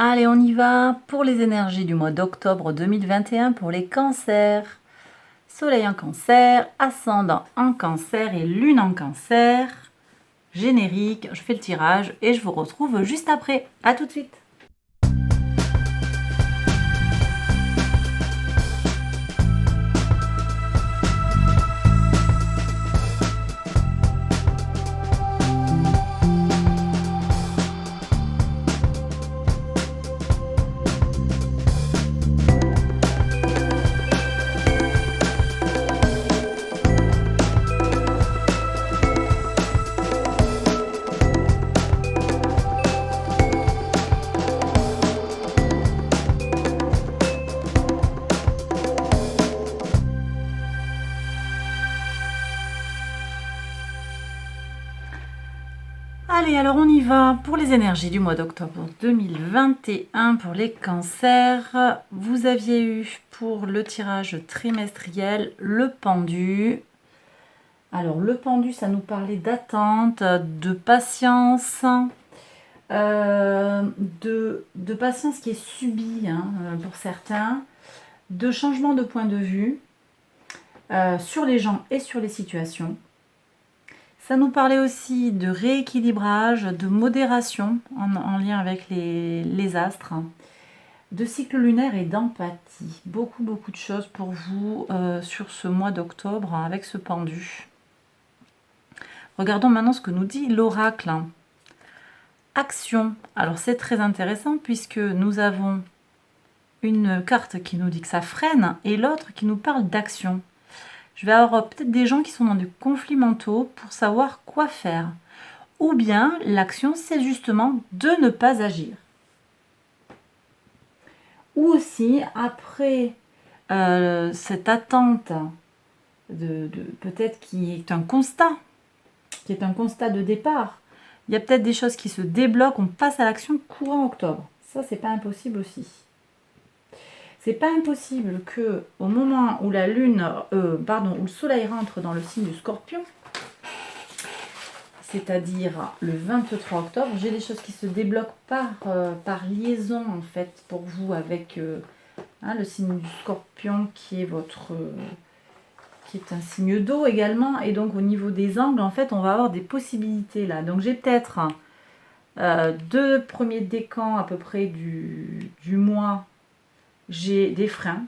Allez, on y va pour les énergies du mois d'octobre 2021 pour les cancers. Soleil en cancer, ascendant en cancer et lune en cancer. Générique, je fais le tirage et je vous retrouve juste après. A tout de suite. Allez, alors on y va pour les énergies du mois d'octobre 2021 pour les cancers. Vous aviez eu pour le tirage trimestriel le pendu. Alors le pendu, ça nous parlait d'attente, de patience, de patience qui est subie pour certains, de changement de point de vue sur les gens et sur les situations. Ça nous parlait aussi de rééquilibrage, de modération en lien avec les astres, de cycle lunaire et d'empathie. Beaucoup de choses pour vous sur ce mois d'octobre avec ce pendu. Regardons maintenant ce que nous dit l'oracle. Action. Alors c'est très intéressant puisque nous avons une carte qui nous dit que ça freine et l'autre qui nous parle d'action. Je vais avoir peut-être des gens qui sont dans des conflits mentaux pour savoir quoi faire. Ou bien l'action, c'est justement de ne pas agir. Ou aussi, après cette attente, peut-être qui est un constat de départ, il y a peut-être des choses qui se débloquent, on passe à l'action courant octobre. Ça, c'est pas impossible aussi. C'est pas impossible que au moment où la lune, où le soleil rentre dans le signe du Scorpion, c'est-à-dire le 23 octobre, j'ai des choses qui se débloquent par liaison en fait pour vous avec le signe du Scorpion qui est qui est un signe d'eau également, et donc au niveau des angles en fait on va avoir des possibilités là. Donc j'ai peut-être deux premiers décans à peu près du mois. J'ai des freins,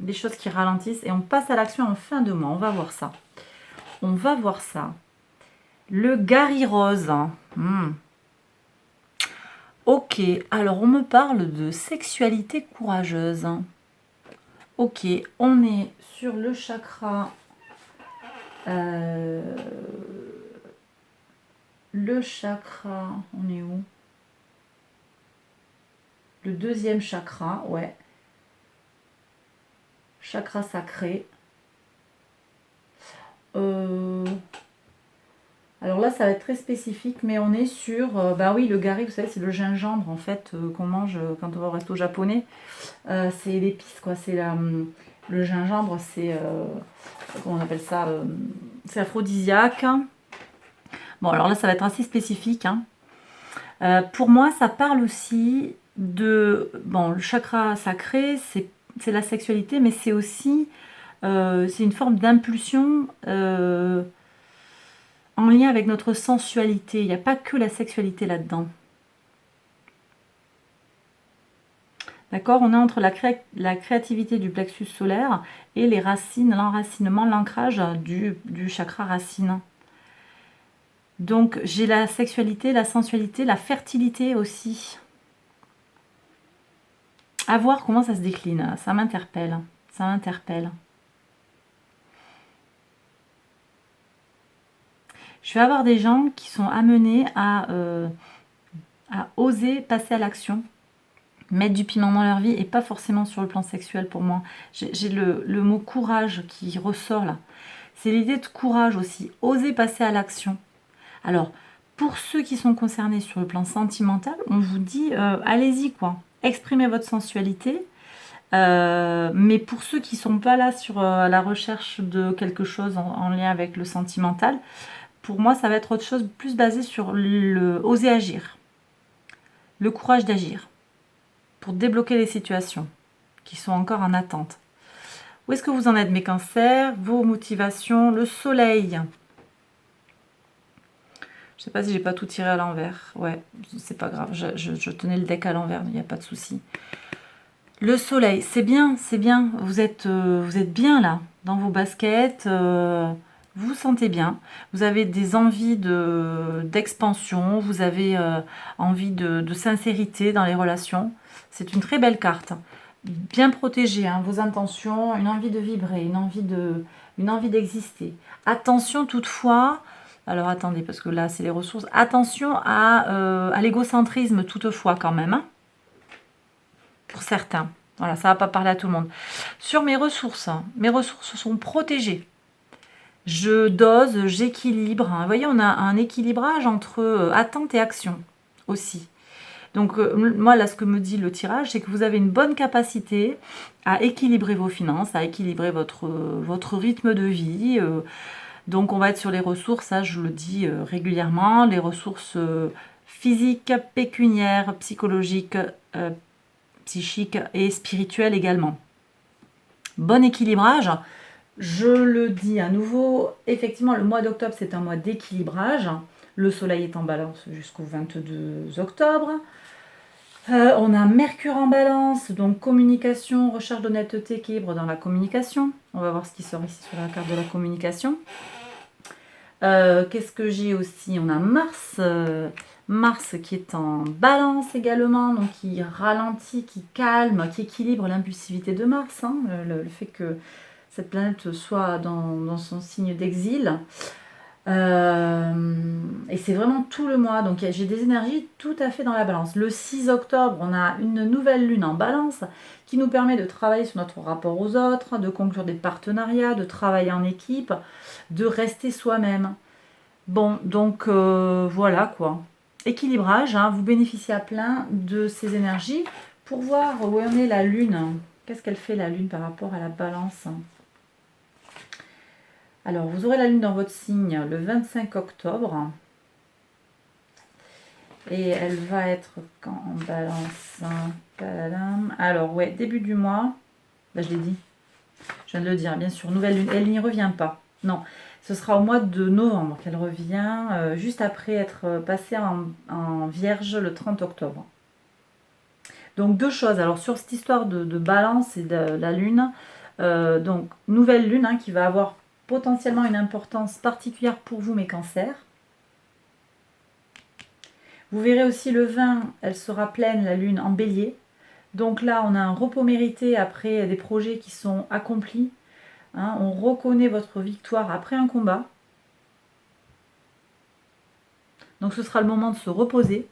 des choses qui ralentissent et on passe à l'action en fin de mois. On va voir ça. On va voir ça. Le Gary Rose. Ok, alors on me parle de sexualité courageuse. Ok, on est sur le chakra. Le chakra, on est où? Le deuxième chakra, ouais. Chakra sacré. Alors là, ça va être très spécifique, mais on est sur... oui, le gari, vous savez, c'est le gingembre, en fait, qu'on mange quand on va au resto japonais. C'est l'épice, quoi. C'est le gingembre, c'est... comment on appelle ça c'est aphrodisiaque. Bon, alors là, ça va être assez spécifique. Pour moi, ça parle aussi de... Bon, le chakra sacré, c'est la sexualité, mais c'est aussi... c'est une forme d'impulsion en lien avec notre sensualité. Il n'y a pas que la sexualité là-dedans. D'accord? On est entre la créativité du plexus solaire et les racines, l'enracinement, l'ancrage du chakra racine. Donc j'ai la sexualité, la sensualité, la fertilité aussi. À voir comment ça se décline. Ça m'interpelle. Ça m'interpelle. Je vais avoir des gens qui sont amenés à oser passer à l'action, mettre du piment dans leur vie et pas forcément sur le plan sexuel pour moi. J'ai le mot courage qui ressort là. C'est l'idée de courage aussi, oser passer à l'action. Alors, pour ceux qui sont concernés sur le plan sentimental, on vous dit allez-y quoi, exprimez votre sensualité. Mais pour ceux qui ne sont pas là sur la recherche de quelque chose en lien avec le sentimental, pour moi, ça va être autre chose, plus basé sur le oser agir, le courage d'agir. pour débloquer les situations qui sont encore en attente. Où est-ce que vous en êtes, mes cancers? Vos motivations, le soleil. Je sais pas si j'ai pas tout tiré à l'envers. Ouais, c'est pas grave. Je tenais le deck à l'envers, il n'y a pas de souci. Le soleil, c'est bien, c'est bien. Vous êtes bien là, dans vos baskets. Vous vous sentez bien. Vous avez des envies d'expansion. Vous avez envie de sincérité dans les relations. C'est une très belle carte. Bien protégé, hein, vos intentions, une envie de vibrer, une envie d'exister. Attention toutefois, alors attendez, parce que là c'est les ressources, attention à l'égocentrisme toutefois quand même, hein, pour certains. Voilà, ça ne va pas parler à tout le monde. Sur mes ressources sont protégées. Je dose, j'équilibre. Hein. Vous voyez, on a un équilibrage entre attente et action aussi. Donc, moi, là, ce que me dit le tirage, c'est que vous avez une bonne capacité à équilibrer vos finances, à équilibrer votre rythme de vie. Donc, on va être sur les ressources, ça, je le dis régulièrement, les ressources physiques, pécuniaires, psychologiques, psychiques et spirituelles également. Bon équilibrage. Je le dis à nouveau, effectivement, le mois d'octobre, c'est un mois d'équilibrage. Le soleil est en balance jusqu'au 22 octobre. On a Mercure en balance, donc communication, recherche d'honnêteté, équilibre dans la communication. On va voir ce qui sort ici sur la carte de la communication. Qu'est-ce que j'ai aussi? On a Mars. Mars qui est en balance également, donc qui ralentit, qui calme, qui équilibre l'impulsivité de Mars. Hein, le fait que cette planète soit dans son signe d'exil. Et c'est vraiment tout le mois, donc j'ai des énergies tout à fait dans la balance. Le 6 octobre, on a une nouvelle lune en balance qui nous permet de travailler sur notre rapport aux autres, de conclure des partenariats, de travailler en équipe, de rester soi-même. Bon, donc voilà quoi. Équilibrage, hein, vous bénéficiez à plein de ces énergies. Pour voir où en est la lune, qu'est-ce qu'elle fait la lune par rapport à la balance? Alors, vous aurez la lune dans votre signe le 25 octobre. Et elle va être quand en balance? Alors, ouais, début du mois. Là, je l'ai dit. Je viens de le dire, bien sûr. Nouvelle lune. Elle n'y revient pas. Non, ce sera au mois de novembre qu'elle revient, juste après être passée en vierge le 30 octobre. Donc, deux choses. Alors, sur cette histoire de balance et de la lune, donc, nouvelle lune hein, qui va avoir potentiellement une importance particulière pour vous, mes cancers. Vous verrez aussi le 20, elle sera pleine, la lune, en bélier. Donc là, on a un repos mérité après des projets qui sont accomplis. Hein, on reconnaît votre victoire après un combat. Donc ce sera le moment de se reposer.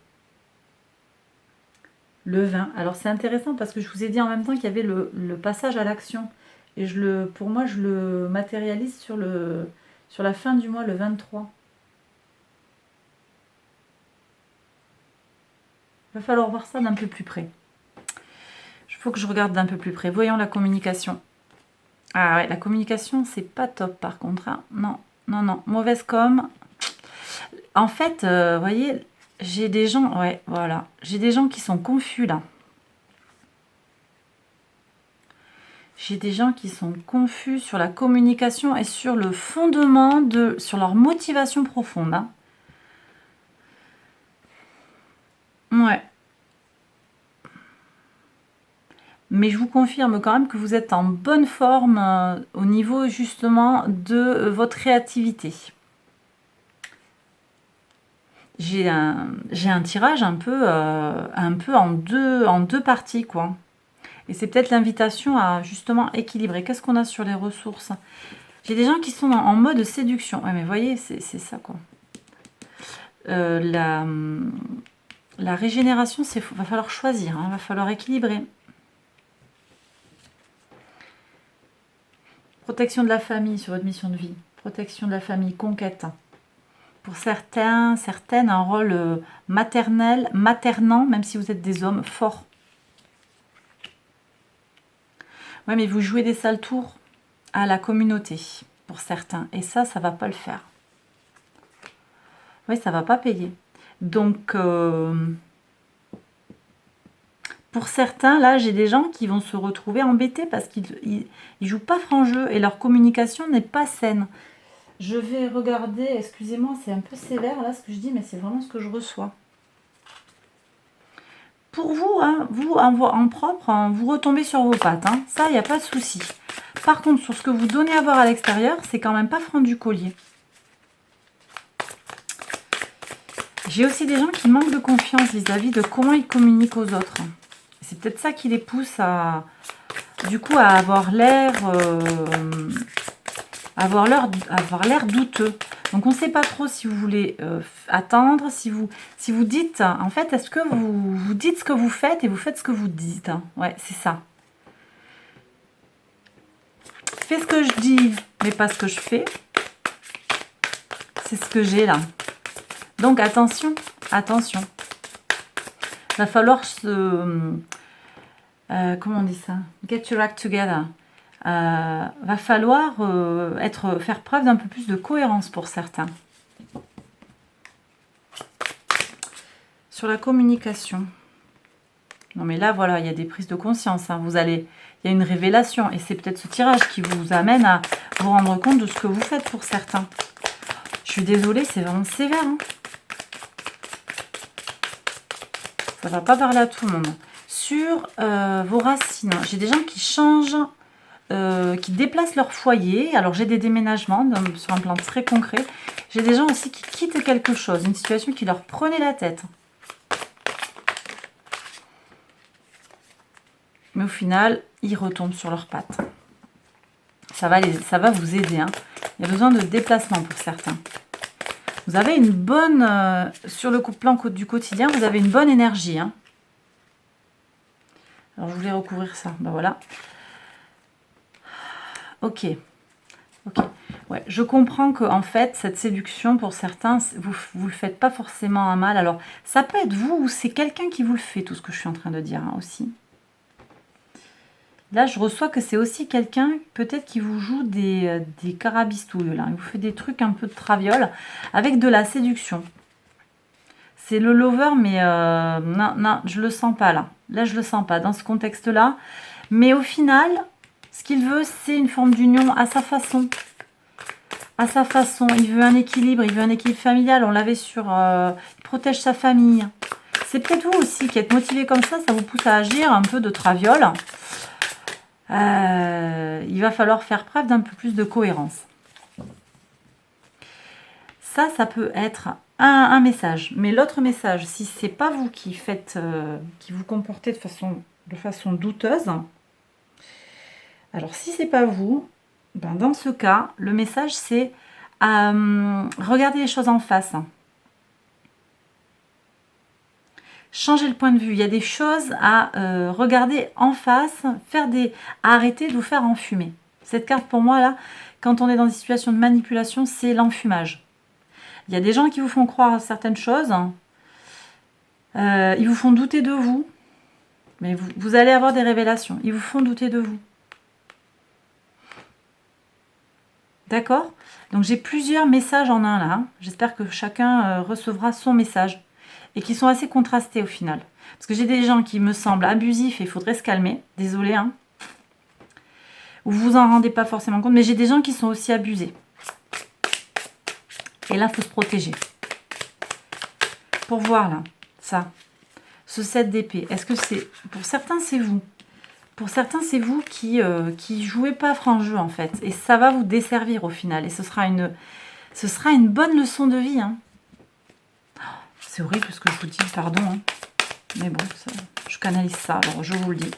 Le 20. Alors c'est intéressant parce que je vous ai dit en même temps qu'il y avait le passage à l'action. Et pour moi, je le matérialise sur la fin du mois, le 23. Il va falloir voir ça d'un peu plus près. Il faut que je regarde d'un peu plus près. Voyons la communication. Ah ouais, la communication, c'est pas top par contre. Hein. Non, non, non. Mauvaise com. En fait, vous voyez, j'ai des gens... Ouais, voilà. J'ai des gens qui sont confus là. J'ai des gens qui sont confus sur la communication et sur le fondement, sur leur motivation profonde. Hein. Ouais. Mais je vous confirme quand même que vous êtes en bonne forme au niveau justement de votre créativité. J'ai un tirage un peu en deux parties, quoi. Et c'est peut-être l'invitation à justement équilibrer. Qu'est-ce qu'on a sur les ressources? J'ai des gens qui sont en mode séduction. Ouais, mais vous voyez, c'est ça, quoi. La régénération, va falloir choisir. Il va falloir équilibrer. Protection de la famille sur votre mission de vie. Protection de la famille, conquête. Pour certaines, un rôle maternant, même si vous êtes des hommes forts. Ouais, mais vous jouez des sales tours à la communauté, pour certains. Et ça va pas le faire. Oui, ça va pas payer. Donc, Pour certains, là, j'ai des gens qui vont se retrouver embêtés parce qu'ils ne jouent pas franc jeu et leur communication n'est pas saine. Je vais regarder, excusez-moi, c'est un peu sévère là ce que je dis, mais c'est vraiment ce que je reçois. Pour vous, hein, vous en propre, hein, vous retombez sur vos pattes. Hein, ça, il n'y a pas de souci. Par contre, sur ce que vous donnez à voir à l'extérieur, c'est quand même pas franc du collier. J'ai aussi des gens qui manquent de confiance vis-à-vis de comment ils communiquent aux autres. C'est peut-être ça qui les pousse à, du coup, à avoir l'air douteux. Donc on ne sait pas trop si vous voulez attendre, si vous dites, en fait, est-ce que vous dites ce que vous faites et vous faites ce que vous dites. Hein. Ouais, c'est ça. Fais ce que je dis, mais pas ce que je fais. C'est ce que j'ai là. Donc attention, attention. Il va falloir se... comment on dit ça? Get your act together. Va falloir faire preuve d'un peu plus de cohérence pour certains. Sur la communication. Non mais là, voilà, il y a des prises de conscience. Hein. Il y a une révélation. Et c'est peut-être ce tirage qui vous amène à vous rendre compte de ce que vous faites pour certains. Je suis désolée, c'est vraiment sévère. Hein. Ça ne va pas parler à tout le monde. Sur vos racines, j'ai des gens qui changent, qui déplacent leur foyer. Alors j'ai des déménagements sur un plan très concret. J'ai des gens aussi qui quittent quelque chose, une situation qui leur prenait la tête. Mais au final, ils retombent sur leurs pattes. Ça va vous aider. Hein. Il y a besoin de déplacement pour certains. Vous avez une bonne... sur le plan du quotidien, vous avez une bonne énergie. Hein. Alors, je voulais recouvrir ça. Ben voilà. Ok. Ok. Ouais, je comprends que en fait, cette séduction, pour certains, vous ne le faites pas forcément à mal. Alors, ça peut être vous ou c'est quelqu'un qui vous le fait, tout ce que je suis en train de dire hein, aussi. Là, je reçois que c'est aussi quelqu'un, peut-être, qui vous joue des carabistouilles. Là. Il vous fait des trucs un peu de traviole avec de la séduction. C'est le lover, mais non, je le sens pas là. Là, je le sens pas dans ce contexte-là. Mais au final, ce qu'il veut, c'est une forme d'union à sa façon. À sa façon. Il veut un équilibre familial. On l'avait sur... il protège sa famille. C'est peut-être vous aussi qui êtes motivé comme ça vous pousse à agir un peu de traviole. Il va falloir faire preuve d'un peu plus de cohérence. Ça peut être un message. Mais l'autre message, si c'est pas vous qui faites, qui vous comportez de façon douteuse, alors si c'est pas vous, ben dans ce cas, le message c'est regardez les choses en face. Changer le point de vue. Il y a des choses à regarder en face, à arrêter de vous faire enfumer. Cette carte, pour moi, là, quand on est dans des situations de manipulation, c'est l'enfumage. Il y a des gens qui vous font croire certaines choses. Ils vous font douter de vous. Mais vous allez avoir des révélations. Ils vous font douter de vous. D'accord? Donc, j'ai plusieurs messages en un, là. J'espère que chacun recevra son message. Et qui sont assez contrastés au final. Parce que j'ai des gens qui me semblent abusifs et il faudrait se calmer. Désolée, hein. Ou vous en rendez pas forcément compte. Mais j'ai des gens qui sont aussi abusés. Et là, il faut se protéger. Pour voir, là, ça. Ce 7 d'épée. Est-ce que c'est... Pour certains, c'est vous. Pour certains, c'est vous qui jouez pas franc jeu, en fait. Et ça va vous desservir au final. Et ce sera une bonne leçon de vie, hein. C'est horrible ce que je vous dis, pardon. Hein. Mais bon, je canalise ça, alors je vous le dis.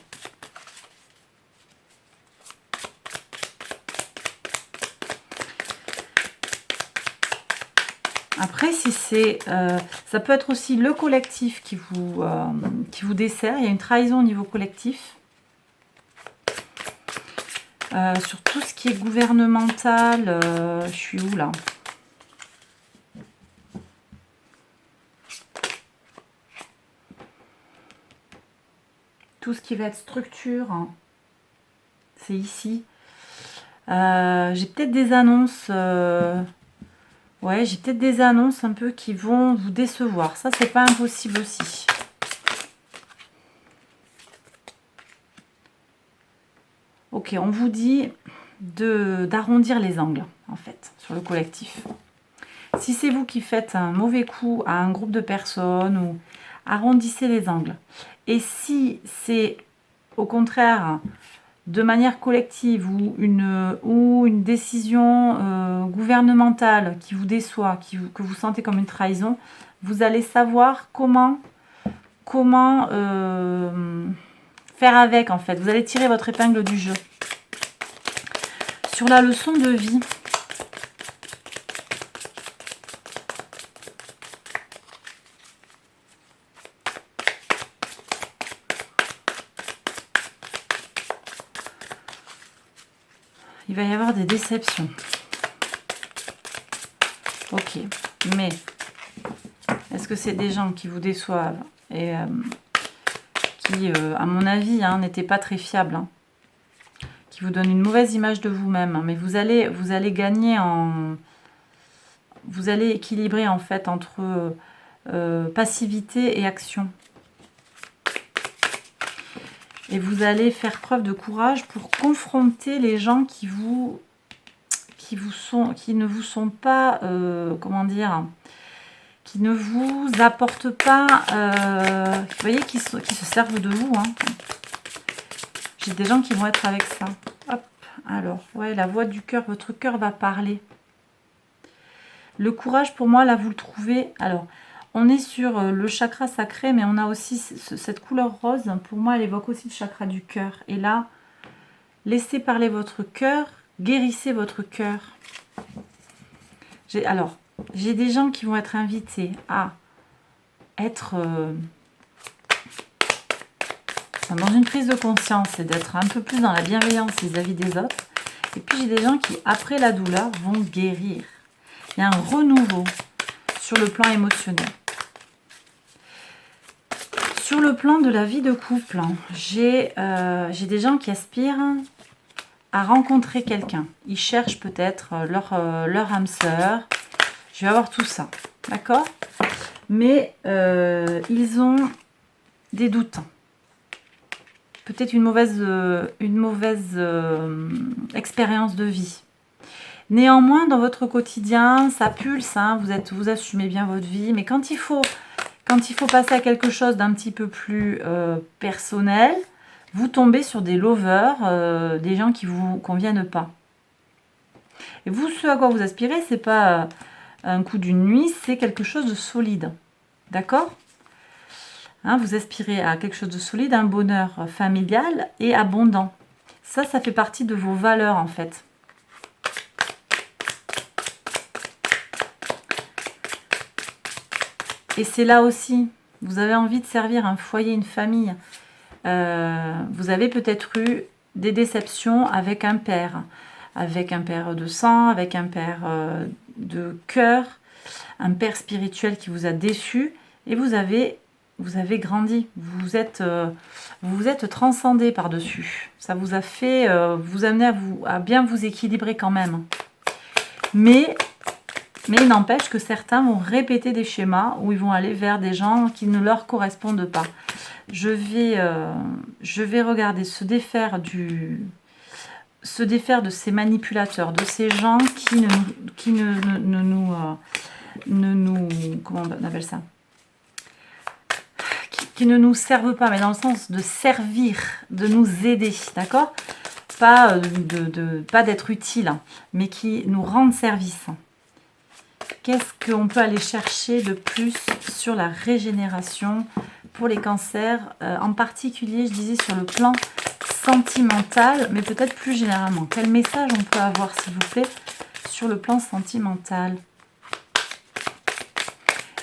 Après, si c'est... ça peut être aussi le collectif qui vous dessert. Il y a une trahison au niveau collectif. Sur tout ce qui est gouvernemental, je suis où là ? Tout ce qui va être structure, hein, c'est ici. J'ai peut-être des annonces. Ouais, j'ai peut-être des annonces un peu qui vont vous décevoir. Ça, c'est pas impossible aussi. Ok, on vous dit d'arrondir les angles, en fait, sur le collectif. Si c'est vous qui faites un mauvais coup à un groupe de personnes, ou arrondissez les angles. Et si c'est au contraire de manière collective ou une décision gouvernementale qui vous déçoit, que vous sentez comme une trahison, vous allez savoir comment faire avec, en fait. Vous allez tirer votre épingle du jeu. Sur la leçon de vie, il va y avoir des déceptions. Ok, mais est-ce que c'est des gens qui vous déçoivent et qui, à mon avis, n'étaient pas très fiables, qui vous donnent une mauvaise image de vous-même, mais vous allez gagner vous allez équilibrer en fait entre passivité et action. Et vous allez faire preuve de courage pour confronter les gens qui ne vous sont pas, comment dire, qui ne vous apportent pas, vous voyez, qui se servent de vous. J'ai des gens qui vont être avec ça. Hop, alors, ouais, la voix du cœur, votre cœur va parler. Le courage, pour moi, là, vous le trouvez. Alors, on est sur le chakra sacré, mais on a aussi cette couleur rose. Pour moi, elle évoque aussi le chakra du cœur. Et là, laissez parler votre cœur, guérissez votre cœur. J'ai des gens qui vont être invités à être dans une prise de conscience et d'être un peu plus dans la bienveillance vis-à-vis des autres. Et puis, j'ai des gens qui, après la douleur, vont guérir. Il y a un renouveau sur le plan émotionnel. Sur le plan de la vie de couple, j'ai des gens qui aspirent à rencontrer quelqu'un. Ils cherchent peut-être leur âme sœur. Je vais avoir tout ça, d'accord? Mais ils ont des doutes. Peut-être une mauvaise expérience de vie. Néanmoins, dans votre quotidien, ça pulse, vous assumez bien votre vie, mais quand il faut passer à quelque chose d'un petit peu plus personnel, vous tombez sur des lovers, des gens qui vous conviennent pas. Et vous, ce à quoi vous aspirez, c'est pas un coup d'une nuit, c'est quelque chose de solide. D'accord ? Vous aspirez à quelque chose de solide, un bonheur familial et abondant. Ça fait partie de vos valeurs, en fait. Et c'est là aussi, vous avez envie de servir un foyer, une famille. Vous avez peut-être eu des déceptions avec un père de sang, avec un père de cœur, un père spirituel qui vous a déçu, et vous avez grandi, vous vous êtes transcendé par-dessus. Ça vous a fait, vous amener à bien vous équilibrer quand même. Mais il n'empêche que certains vont répéter des schémas où ils vont aller vers des gens qui ne leur correspondent pas. Je vais regarder se défaire de ces manipulateurs, de ces gens qui comment on appelle ça, qui ne nous servent pas, mais dans le sens de servir, de nous aider, d'accord? Pas d'être utile, mais qui nous rendent service. Qu'est-ce qu'on peut aller chercher de plus sur la régénération pour les cancers, en particulier, je disais, sur le plan sentimental, mais peut-être plus généralement. Quel message on peut avoir, s'il vous plaît, sur le plan sentimental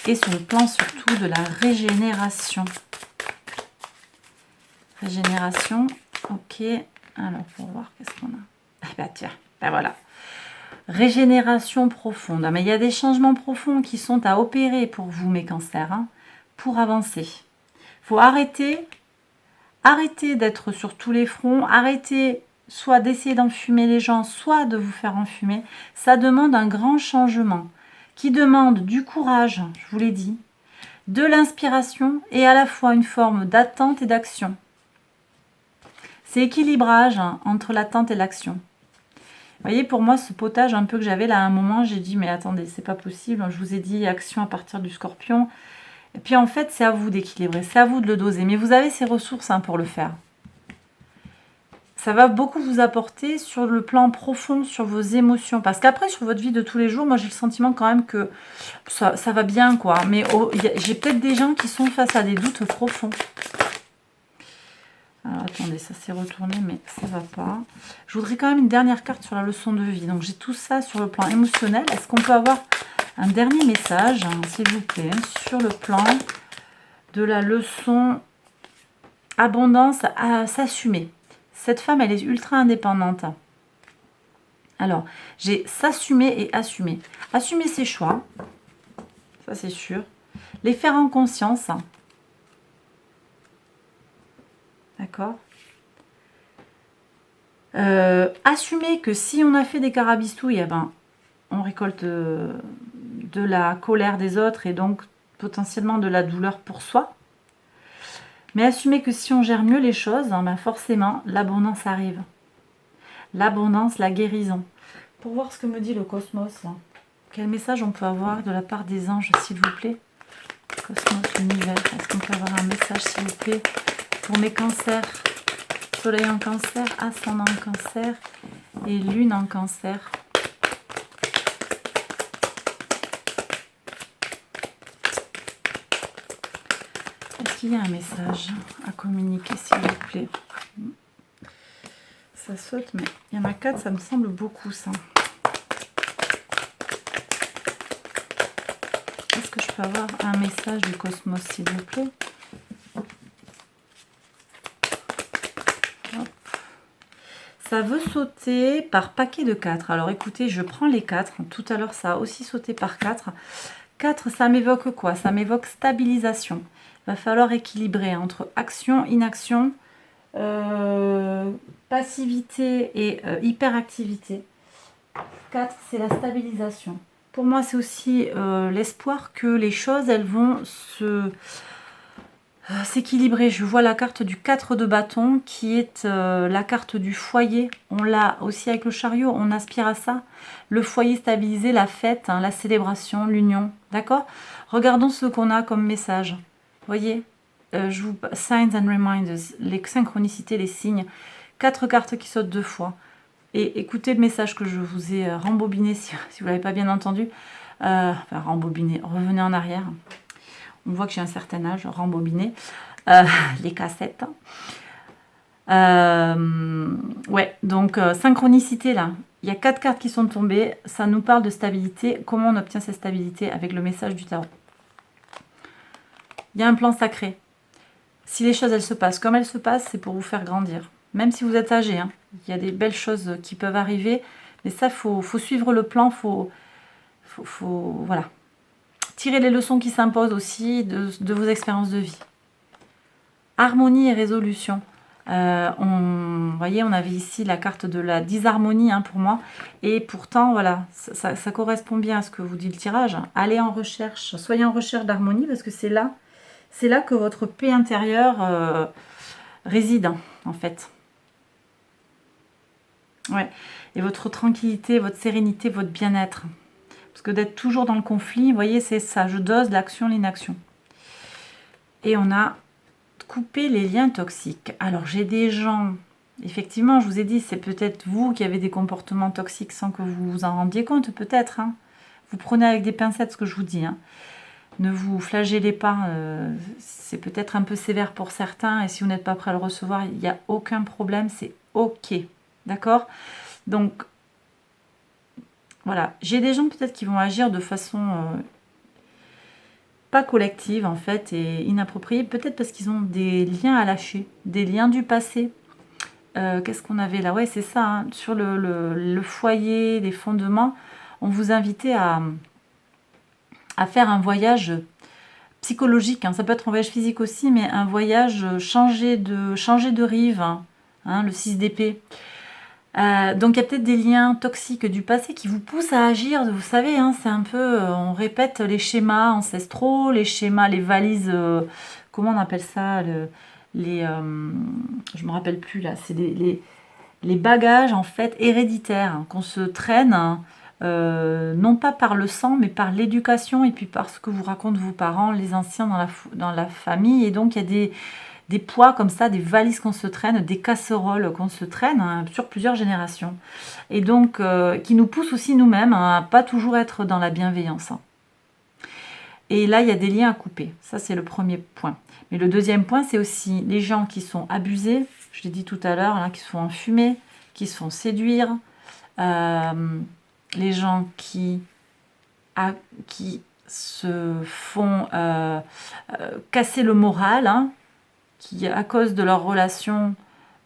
et sur le plan surtout de la régénération. Régénération, ok. Alors, pour voir, qu'est-ce qu'on a? Ah bah tiens, ben voilà. Régénération profonde. Ah, mais il y a des changements profonds qui sont à opérer pour vous, mes cancers, pour avancer. Il faut arrêter d'être sur tous les fronts, arrêter soit d'essayer d'enfumer les gens, soit de vous faire enfumer. Ça demande un grand changement qui demande du courage, je vous l'ai dit, de l'inspiration et à la fois une forme d'attente et d'action. C'est équilibrage hein, entre l'attente et l'action. Vous voyez, pour moi, ce potage un peu que j'avais là à un moment, j'ai dit, mais attendez, c'est pas possible. Je vous ai dit action à partir du scorpion. Et puis en fait, c'est à vous d'équilibrer, c'est à vous de le doser. Mais vous avez ces ressources hein, pour le faire. Ça va beaucoup vous apporter sur le plan profond, sur vos émotions. Parce qu'après, sur votre vie de tous les jours, moi j'ai le sentiment quand même que ça va bien, quoi. Mais j'ai peut-être des gens qui sont face à des doutes profonds. Alors attendez, ça s'est retourné, mais ça va pas. Je voudrais quand même une dernière carte sur la leçon de vie. Donc j'ai tout ça sur le plan émotionnel. Est-ce qu'on peut avoir un dernier message, hein, s'il vous plaît, sur le plan de la leçon abondance à s'assumer. Cette femme, elle est ultra indépendante. Alors, j'ai s'assumer et assumer. Assumer ses choix, ça c'est sûr. Les faire en conscience. D'accord. Assumer que si on a fait des carabistouilles, eh ben, on récolte de la colère des autres et donc potentiellement de la douleur pour soi. Mais assumer que si on gère mieux les choses, ben forcément, l'abondance arrive. L'abondance, la guérison. Pour voir ce que me dit le cosmos, là. Quel message on peut avoir de la part des anges, s'il vous plaît? Cosmos, univers, est-ce qu'on peut avoir un message, s'il vous plaît, pour mes cancers? Soleil en cancer, ascendant en cancer et lune en cancer. Est-ce qu'il y a un message à communiquer, s'il vous plaît? Ça saute, mais il y en a 4, ça me semble beaucoup, ça. Est-ce que je peux avoir un message du cosmos, s'il vous plaît? Hop. Ça veut sauter par paquet de 4. Alors écoutez, je prends les 4. Tout à l'heure, ça a aussi sauté par 4. 4, ça m'évoque quoi? Ça m'évoque stabilisation. Il va falloir équilibrer entre action, inaction, passivité et hyperactivité. 4, c'est la stabilisation. Pour moi, c'est aussi l'espoir que les choses, elles vont s'équilibrer. Je vois la carte du 4 de bâton qui est la carte du foyer. On l'a aussi avec le chariot, on aspire à ça. Le foyer stabilisé, la fête, hein, la célébration, l'union. D'accord? Regardons ce qu'on a comme message. Voyez, signs and reminders, les synchronicités, les signes. 4 cartes qui sautent 2 fois. Et écoutez le message que je vous ai rembobiné si vous ne l'avez pas bien entendu. Enfin, rembobiné, revenez en arrière. On voit que j'ai un certain âge, rembobiné. Les cassettes. Ouais, donc synchronicité là. Il y a 4 cartes qui sont tombées. Ça nous parle de stabilité. Comment on obtient cette stabilité avec le message du tarot? Il y a un plan sacré. Si les choses, elles se passent comme elles se passent, c'est pour vous faire grandir. Même si vous êtes âgé, hein. Il y a des belles choses qui peuvent arriver. Mais ça, faut suivre le plan. Faut voilà. Tirer les leçons qui s'imposent aussi de vos expériences de vie. Harmonie et résolution. Vous voyez, on avait ici la carte de la disharmonie hein, pour moi. Et pourtant, voilà, ça correspond bien à ce que vous dit le tirage. Allez en recherche, soyez en recherche d'harmonie parce que c'est là que votre paix intérieure réside, en fait. Ouais. Et votre tranquillité, votre sérénité, votre bien-être. Parce que d'être toujours dans le conflit, vous voyez, c'est ça. Je dose l'action, l'inaction. Et on a coupé les liens toxiques. Alors, j'ai des gens... Effectivement, je vous ai dit, c'est peut-être vous qui avez des comportements toxiques sans que vous vous en rendiez compte, peut-être. Hein. Vous prenez avec des pincettes ce que je vous dis. Hein. Ne vous flagellez pas. C'est peut-être un peu sévère pour certains. Et si vous n'êtes pas prêt à le recevoir, il n'y a aucun problème. C'est OK. D'accord? Donc, voilà. J'ai des gens peut-être qui vont agir de façon pas collective, en fait, et inappropriée. Peut-être parce qu'ils ont des liens à lâcher, des liens du passé. Qu'est-ce qu'on avait là? Ouais, c'est ça. Hein. Sur le foyer, les fondements, on vous invitait à faire un voyage psychologique. Hein. Ça peut être un voyage physique aussi, mais un voyage changer de rive. Hein, le 6 d'épée. Donc il y a peut-être des liens toxiques du passé qui vous poussent à agir. Vous savez, hein, c'est un peu... on répète les schémas ancestraux, les schémas, les valises... comment on appelle ça je me rappelle plus là, c'est les bagages en fait héréditaires hein, qu'on se traîne, hein, non pas par le sang, mais par l'éducation et puis par ce que vous racontent vos parents, les anciens dans la famille. Et donc il y a des poids comme ça, des valises qu'on se traîne, des casseroles qu'on se traîne hein, sur plusieurs générations. Et donc qui nous poussent aussi nous-mêmes hein, à pas toujours être dans la bienveillance. Hein. Et là, il y a des liens à couper. Ça, c'est le premier point. Mais le deuxième point, c'est aussi les gens qui sont abusés, je l'ai dit tout à l'heure, hein, qui se font enfumer, qui se font séduire, les gens qui se font casser le moral, hein, qui, à cause de leur relation,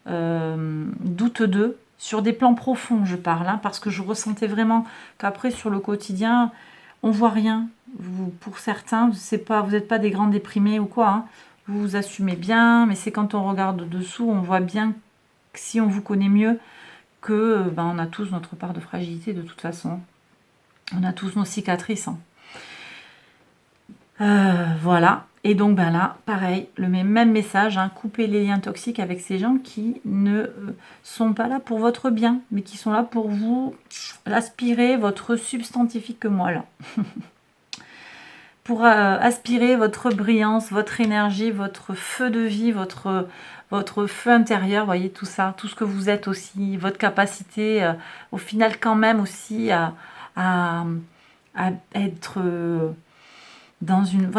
doutent d'eux, sur des plans profonds, je parle, hein, parce que je ressentais vraiment qu'après, sur le quotidien, on voit rien. Pour certains, vous n'êtes pas des grands déprimés ou quoi, hein. Vous vous assumez bien, mais c'est quand on regarde dessous, on voit bien que si on vous connaît mieux, que on a tous notre part de fragilité de toute façon. On a tous nos cicatrices. Hein. Voilà. Et donc là, pareil, le même message, hein, coupez les liens toxiques avec ces gens qui ne sont pas là pour votre bien, mais qui sont là pour vous aspirer votre substantifique moelle. Pour aspirer votre brillance, votre énergie, votre feu de vie, votre feu intérieur, voyez tout ça, tout ce que vous êtes aussi, votre capacité au final quand même aussi à être dans une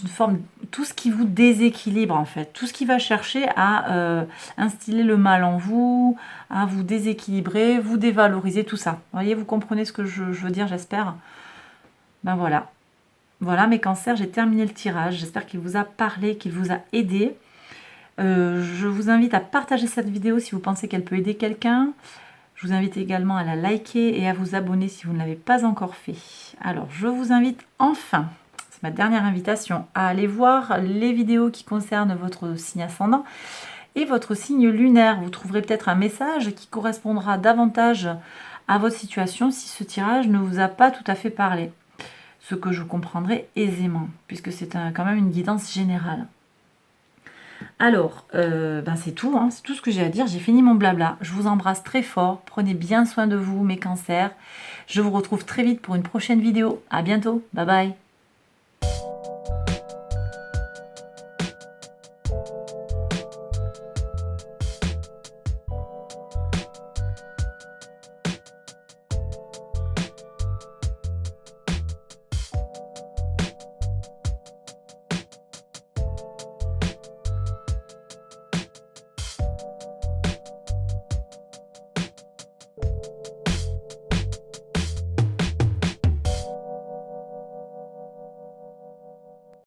forme, tout ce qui vous déséquilibre en fait, tout ce qui va chercher à instiller le mal en vous, à vous déséquilibrer, vous dévaloriser, tout ça. Voyez, vous comprenez ce que je veux dire, j'espère. Ben voilà. Voilà mes cancers, j'ai terminé le tirage. J'espère qu'il vous a parlé, qu'il vous a aidé. Je vous invite à partager cette vidéo si vous pensez qu'elle peut aider quelqu'un. Je vous invite également à la liker et à vous abonner si vous ne l'avez pas encore fait. Alors, je vous invite enfin, c'est ma dernière invitation, à aller voir les vidéos qui concernent votre signe ascendant et votre signe lunaire. Vous trouverez peut-être un message qui correspondra davantage à votre situation si ce tirage ne vous a pas tout à fait parlé. Ce que je comprendrai aisément, puisque c'est quand même une guidance générale. Alors, c'est tout, hein, c'est tout ce que j'ai à dire, j'ai fini mon blabla. Je vous embrasse très fort, prenez bien soin de vous, mes cancers. Je vous retrouve très vite pour une prochaine vidéo. À bientôt, bye bye.